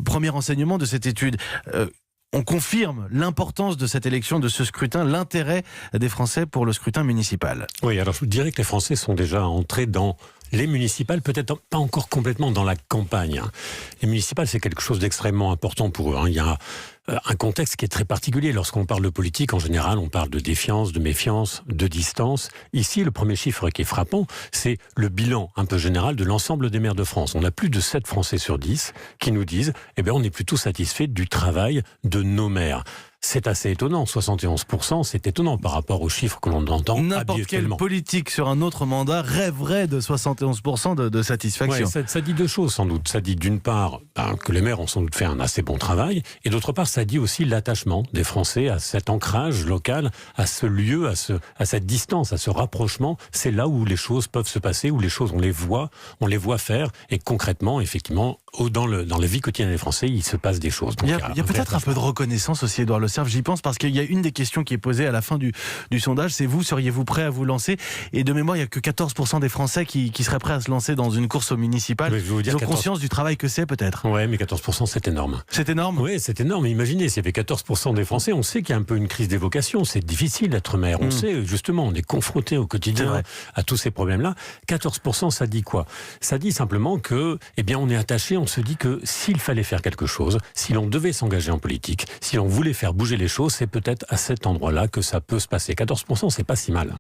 Premier enseignement de cette étude. On confirme l'importance de cette élection, de ce scrutin, l'intérêt des Français pour le scrutin municipal. Oui, alors je vous dirais que les Français sont déjà entrés dans les municipales, peut-être pas encore complètement dans la campagne. Les municipales, c'est quelque chose d'extrêmement important pour eux. Il y a un contexte qui est très particulier. Lorsqu'on parle de politique, en général, on parle de défiance, de méfiance, de distance. Ici, le premier chiffre qui est frappant, c'est le bilan un peu général de l'ensemble des maires de France. On a plus de 7 Français sur 10 qui nous disent on est plutôt satisfait du travail de nos maires. C'est assez étonnant, 71%, c'est étonnant par rapport aux chiffres que l'on entend N'importe quel politique sur un autre mandat rêverait de 71% de satisfaction. Ouais, ça dit deux choses sans doute. Ça dit d'une part que les maires ont sans doute fait un assez bon travail, et d'autre part ça dit aussi l'attachement des Français à cet ancrage local, à ce lieu, à cette distance, à ce rapprochement. C'est là où les choses peuvent se passer, où les choses on les voit faire, et concrètement, effectivement, dans la vie quotidienne des Français, il se passe des choses. Donc, il y a peut-être un peu de reconnaissance aussi, Édouard Le Cerf, j'y pense, parce qu'il y a une des questions qui est posée à la fin du sondage, c'est seriez-vous prêt à vous lancer? Et de mémoire, il n'y a que 14% des Français qui seraient prêts à se lancer dans une course au municipal. Ils ont conscience du travail que c'est, peut-être. Oui, mais 14%, c'est énorme. C'est énorme? Oui, c'est énorme. Imaginez, s'il y avait 14% des Français, on sait qu'il y a un peu une crise des vocations. C'est difficile d'être maire. On sait, justement, on est confronté au quotidien à tous ces problèmes-là. 14%, ça dit quoi? Ça dit simplement que, on est attaché, on se dit que s'il fallait faire quelque chose, si l'on devait s'engager en politique, si l'on voulait faire bouger les choses, c'est peut-être à cet endroit-là que ça peut se passer. 14%, c'est pas si mal.